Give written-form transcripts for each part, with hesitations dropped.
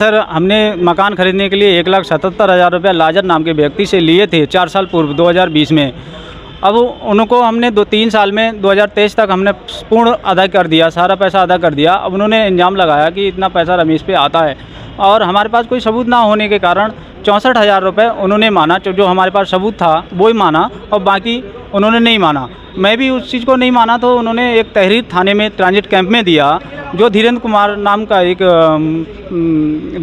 Sir हमने मकान खरीदने के लिए 1,77,000 रुपये लाजर नाम के व्यक्ति से लिए थे 4 साल पूर्व 2020 में। अब उनको हमने 2-3 साल में 2023 तक हमने पूर्ण अदा कर दिया, सारा पैसा अदा कर दिया। अब उन्होंने इल्ज़ाम लगाया कि इतना पैसा रमेश पे आता है और हमारे पास कोई सबूत ना होने के कारण 64,000 रुपये उन्होंने माना, जो हमारे पास सबूत था वो ही माना और बाकी उन्होंने नहीं माना। मैं भी उस चीज़ को नहीं माना तो उन्होंने एक तहरीर थाने में ट्रांजिट कैंप में दिया। जो धीरेन्द्र कुमार नाम का एक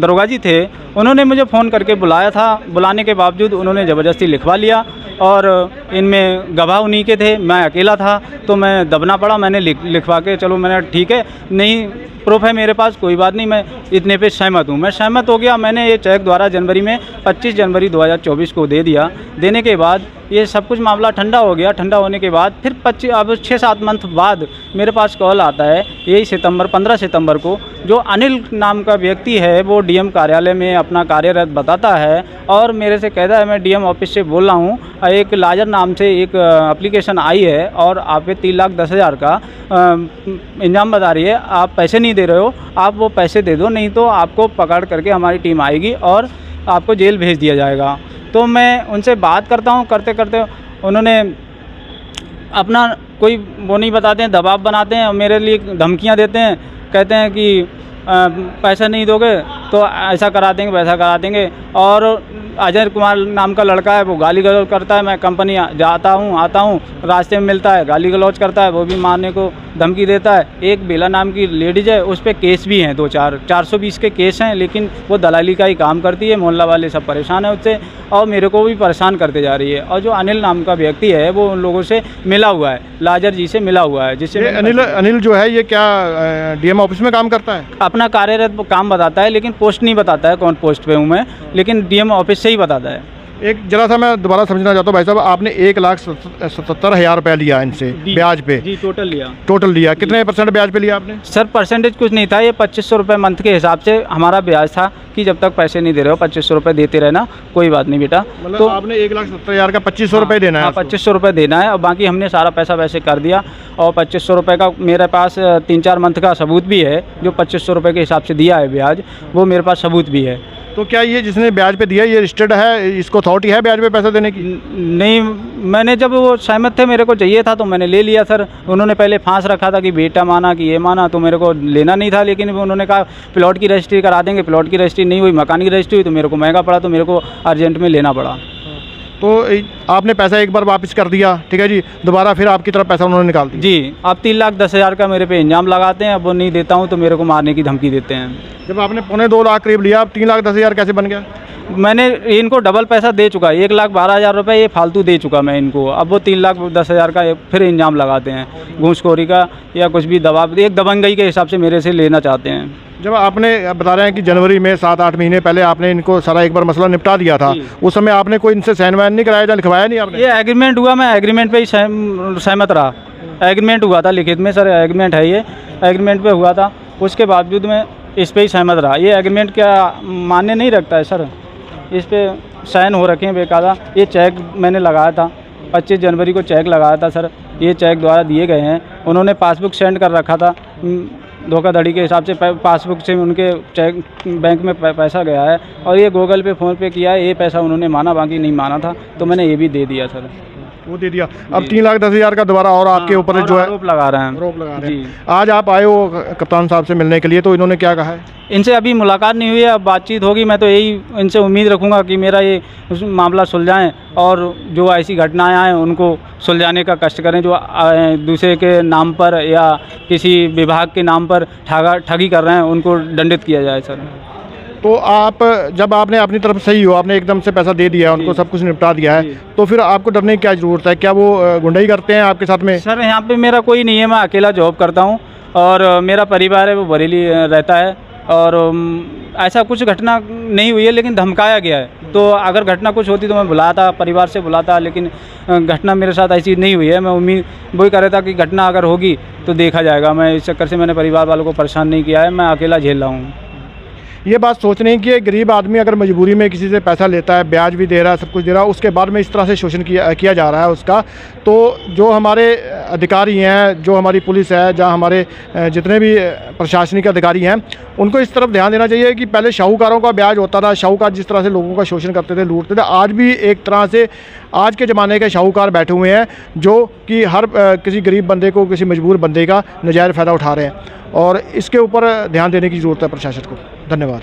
दरोगा जी थे, उन्होंने मुझे फ़ोन करके बुलाया था। बुलाने के बावजूद उन्होंने ज़बरदस्ती लिखवा लिया और इनमें गवाह उन्हीं के थे, मैं अकेला था तो मैं दबना पड़ा। मैंने लिखवा के चलो मैंने ठीक है, नहीं प्रूफ है मेरे पास, कोई बात नहीं, मैं इतने पे सहमत हूँ। मैं सहमत हो गया। मैंने ये चेक द्वारा जनवरी में 25 जनवरी 2024 को दे दिया। देने के बाद ये सब कुछ मामला ठंडा हो गया। ठंडा होने के बाद फिर 6-7 मंथ बाद मेरे पास कॉल आता है, यही 15 सितंबर को, जो अनिल नाम का व्यक्ति है वो डीएम कार्यालय में अपना कार्यरत बताता है और मेरे से कहता है मैं डीएम ऑफिस से बोल रहा हूँ, एक लाजर नाम से एक एप्लीकेशन आई है और आप पे 3,10,000 का इंजाम बता रही है, आप पैसे नहीं दे रहे हो, आप वो पैसे दे दो, नहीं तो आपको पकड़ करके हमारी टीम आएगी और आपको जेल भेज दिया जाएगा। तो मैं उनसे बात करता हूँ, करते करते उन्होंने अपना कोई वो नहीं बताते हैं, दबाव बनाते हैं और मेरे लिए धमकियाँ देते हैं। कहते हैं कि पैसा नहीं दोगे तो ऐसा करा देंगे, वैसा करा देंगे। और अजय कुमार नाम का लड़का है, वो गाली गलौज करता है। मैं कंपनी आता हूँ, रास्ते में मिलता है, गाली गलौज करता है, वो भी मारने को धमकी देता है। एक बेला नाम की लेडीज़ है, उस पर केस भी हैं 420 के केस हैं, लेकिन वो दलाली का ही काम करती है। मोहल्ला वाले सब परेशान हैं उससे और मेरे को भी परेशान करते जा रही है। और जो अनिल नाम का व्यक्ति है वो उन लोगों से मिला हुआ है, लाजर जी से मिला हुआ है। जिससे अनिल जो है ये क्या डीएम ऑफिस में काम करता है? अपना कार्यरत काम बताता है, लेकिन पोस्ट नहीं बताता है कौन पोस्ट पे हूँ मैं, लेकिन डीएम ऑफिस से ही बताता है। एक जरा सा मैं दोबारा समझना चाहता हूँ भाई साहब, आपने 1,77,000 रुपया लिया इनसे ब्याज पे? जी, टोटल लिया। कितने % ब्याज पे लिया आपने? सर परसेंटेज कुछ नहीं था, ये 2,500 रुपये मंथ के हिसाब से हमारा ब्याज था कि जब तक पैसे नहीं दे रहे हो 2,500 रुपये देते रहना, कोई बात नहीं बेटा। मतलब तो आपने 1,70,000 का 2,500 रुपये देना है? हाँ, 2,500 रुपये देना है और बाकी हमने सारा पैसा वैसे कर दिया। और 2,500 रुपये का मेरे पास 3-4 मंथ का सबूत भी है, जो 2,500 रुपये के हिसाब से दिया है ब्याज, वो मेरे पास सबूत भी है। तो क्या ये जिसने ब्याज पे दिया ये रजिस्टर्ड है, इसको अथॉरिटी है ब्याज पे पैसा देने की? नहीं, मैंने जब वो सहमत थे, मेरे को चाहिए था तो मैंने ले लिया सर। उन्होंने पहले फांस रखा था कि बेटा माना कि ये माना, तो मेरे को लेना नहीं था। लेकिन उन्होंने कहा प्लॉट की रजिस्ट्री करा देंगे, प्लॉट की रजिस्ट्री नहीं हुई, मकान की रजिस्ट्री हुई, तो मेरे को महंगा पड़ा, तो मेरे को अर्जेंट में लेना पड़ा। तो आपने पैसा एक बार वापस कर दिया, ठीक है जी, दोबारा फिर आपकी तरफ पैसा उन्होंने निकाल दिया? जी, अब 3,10,000 का मेरे पे इंजाम लगाते हैं। अब वो नहीं देता हूँ तो मेरे को मारने की धमकी देते हैं। जब आपने 2.25 लाख करीब लिया, अब 3,10,000 कैसे बन गया? मैंने इनको डबल पैसा दे चुका, 1,12,000 रुपये ये फालतू दे चुका मैं इनको। अब वो 3,10,000 का फिर इंजाम लगाते हैं, घूसखोरी का या कुछ भी दबाव, एक दबंगई के हिसाब से मेरे से लेना चाहते हैं। जब आपने बता रहे हैं कि जनवरी में 7-8 महीने पहले आपने इनको सारा एक बार मसला निपटा दिया था, उस समय आपने कोई इनसे साइन वाइन नहीं कराया या लिखवाया नहीं आपने? ये एग्रीमेंट हुआ, मैं एग्रीमेंट पे ही सहमत रहा। एग्रीमेंट हुआ था लिखित में, सर एग्रीमेंट है, ये एग्रीमेंट पे हुआ था, उसके बावजूद मैं इस पर ही सहमत रहा। ये एग्रीमेंट क्या मान्य नहीं रखता है सर, इस पर साइन हो रखे हैं बेकायदा। ये चेक मैंने लगाया था, 25 जनवरी को चेक लगाया था सर, ये चेक द्वारा दिए गए हैं। उन्होंने पासबुक सेंड कर रखा था, धोखाधड़ी के हिसाब से पासबुक से उनके चेक बैंक में पैसा गया है और ये गूगल पे फ़ोन पे किया है। ये पैसा उन्होंने माना, बाकी नहीं माना था, तो मैंने ये भी दे दिया सर। वो दे दिया। अब 3,10,000 का दोबारा और आपके ऊपर जो है आरोप लगा रहे हैं। आरोप लगा रहे हैं। आज आप आए हो कप्तान साहब से मिलने के लिए, तो इन्होंने क्या कहा है? इनसे अभी मुलाकात नहीं हुई है, अब बातचीत होगी। मैं तो यही इनसे उम्मीद रखूँगा कि मेरा ये मामला सुलझाएं और जो ऐसी घटनाएं आएँ उनको सुलझाने का कष्ट करें। जो दूसरे के नाम पर या किसी विभाग के नाम पर ठगी कर रहे हैं, उनको दंडित किया जाए सर। तो आप जब आपने अपनी तरफ सही हो, आपने एकदम से पैसा दे दिया, उनको सब कुछ निपटा दिया है, तो फिर आपको डरने की क्या ज़रूरत है? क्या वो गुंडाई करते हैं आपके साथ में? सर यहाँ पे मेरा कोई नहीं है, मैं अकेला जॉब करता हूँ और मेरा परिवार है वो बरेली रहता है और ऐसा कुछ घटना नहीं हुई है, लेकिन धमकाया गया है। तो अगर घटना कुछ होती तो मैं बुलाता, परिवार से बुलाता, लेकिन घटना मेरे साथ ऐसी नहीं हुई है। मैं उम्मीद वही कर रहा था कि घटना अगर होगी तो देखा जाएगा। मैं इस चक्कर से मैंने परिवार वालों को परेशान नहीं किया है, मैं अकेला झेल रहा हूँ। ये बात सोच रहे हैं कि एक गरीब आदमी अगर मजबूरी में किसी से पैसा लेता है, ब्याज भी दे रहा है, सब कुछ दे रहा है, उसके बाद में इस तरह से शोषण किया जा रहा है उसका, तो जो हमारे अधिकारी हैं, जो हमारी पुलिस है, जहाँ हमारे जितने भी प्रशासनिक अधिकारी हैं, उनको इस तरफ ध्यान देना चाहिए कि पहले शाहूकारों का ब्याज होता था, शाहूकार जिस तरह से लोगों का शोषण करते थे, लूटते थे, आज भी एक तरह से आज के ज़माने के शाहूकार बैठे हुए हैं जो कि हर किसी गरीब बंदे को, किसी मजबूर बंदे का नाजायज़ फ़ायदा उठा रहे हैं, और इसके ऊपर ध्यान देने की ज़रूरत है प्रशासन को। धन्यवाद।